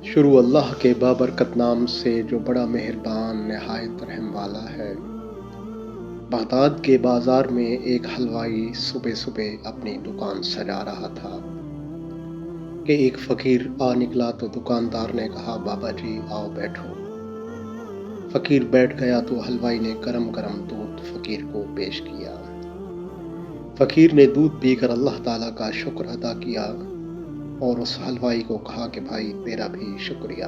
شروع اللہ کے بابرکت نام سے جو بڑا مہربان نہایت رحم والا ہے۔ بغداد کے بازار میں ایک حلوائی صبح صبح اپنی دکان سجا رہا تھا کہ ایک فقیر آ نکلا تو دکاندار نے کہا، بابا جی آؤ بیٹھو۔ فقیر بیٹھ گیا تو حلوائی نے گرم گرم دودھ فقیر کو پیش کیا۔ فقیر نے دودھ پی کر اللہ تعالیٰ کا شکر ادا کیا اور اس حلوائی کو کہا کہ بھائی تیرا بھی شکریہ،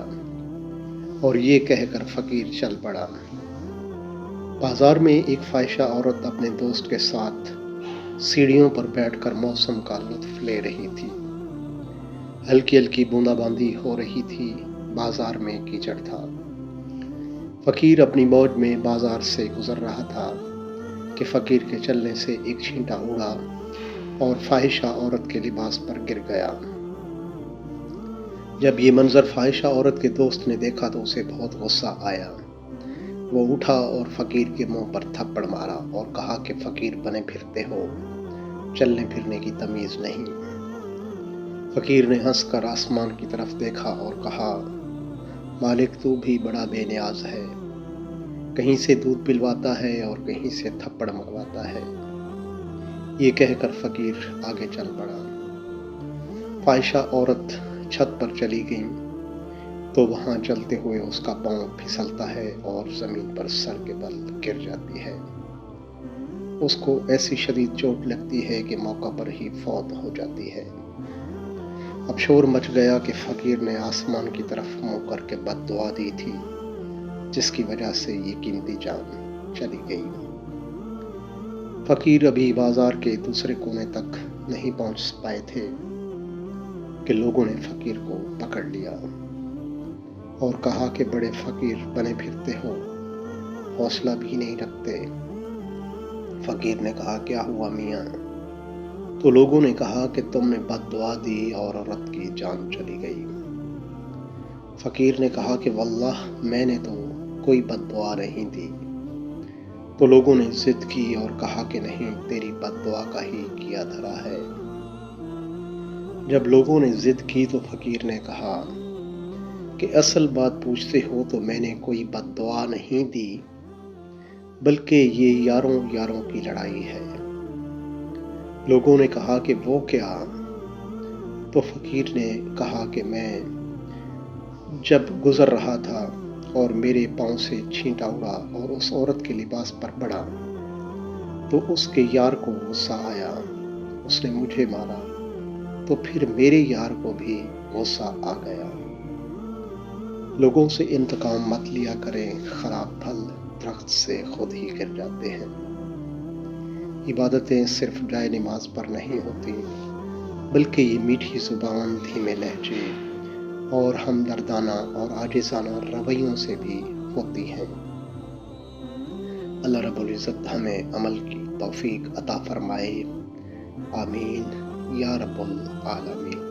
اور یہ کہہ کر فقیر چل پڑا۔ بازار میں ایک فاحشہ عورت اپنے دوست کے ساتھ سیڑھیوں پر بیٹھ کر موسم کا لطف لے رہی تھی۔ ہلکی ہلکی بوندا باندی ہو رہی تھی، بازار میں کیچڑ تھا۔ فقیر اپنی موج میں بازار سے گزر رہا تھا کہ فقیر کے چلنے سے ایک چھینٹا اڑا اور فاحشہ عورت کے لباس پر گر گیا۔ جب یہ منظر فاحشہ عورت کے دوست نے دیکھا تو اسے بہت غصہ آیا۔ وہ اٹھا اور فقیر کے منہ پر تھپڑ مارا اور کہا کہ فقیر بنے پھرتے ہو، چلنے پھرنے کی تمیز نہیں۔ فقیر نے ہنس کر آسمان کی طرف دیکھا اور کہا، مالک تو بھی بڑا بے نیاز ہے، کہیں سے دودھ پلواتا ہے اور کہیں سے تھپڑ مرواتا ہے۔ یہ کہہ کر فقیر آگے چل پڑا۔ فاحشہ عورت چھت پر چلی گئی تو وہاں چلتے ہوئے اس کا پاؤں پھسلتا ہے اور زمین پر سر کے بل گر جاتی ہے۔ اس کو ایسی شدید چوٹ لگتی ہے کہ موقع پر ہی فوت ہو جاتی ہے۔ اب شور مچ گیا کہ فقیر نے آسمان کی طرف منہ کر کے بد دعا دی تھی، جس کی وجہ سے یہ قیمتی جان چلی گئی۔ فقیر ابھی بازار کے دوسرے کونے تک نہیں پہنچ پائے تھے کہ لوگوں نے فقیر کو پکڑ لیا اور کہا کہ بڑے فقیر بنے پھرتے ہو، حوصلہ بھی نہیں رکھتے۔ فقیر نے کہا، کیا ہوا میاں؟ تو لوگوں نے کہا کہ تم نے بد دعا دی اور عورت کی جان چلی گئی۔ فقیر نے کہا کہ واللہ میں نے تو کوئی بد دعا نہیں دی۔ تو لوگوں نے ضد کی اور کہا کہ نہیں، تیری بد دعا کا ہی کیا دھرا ہے۔ جب لوگوں نے ضد کی تو فقیر نے کہا کہ اصل بات پوچھتے ہو تو میں نے کوئی بد دعا نہیں دی، بلکہ یہ یاروں یاروں کی لڑائی ہے۔ لوگوں نے کہا کہ وہ کیا؟ تو فقیر نے کہا کہ میں جب گزر رہا تھا اور میرے پاؤں سے چھینٹا اڑا اور اس عورت کے لباس پر پڑا تو اس کے یار کو غصہ آیا، اس نے مجھے مارا، تو پھر میرے یار کو بھی غصہ آ گیا۔ لوگوں سے انتقام مت لیا کریں، خراب پھل درخت سے خود ہی گر جاتے ہیں۔ عبادتیں صرف جائے نماز پر نہیں ہوتی، بلکہ یہ میٹھی زبان، دھیمے لہجے اور ہمدردانہ اور عاجزانہ رویوں سے بھی ہوتی ہیں۔ اللہ رب العزت ہمیں عمل کی توفیق عطا فرمائے، آمین یا رب العالمین۔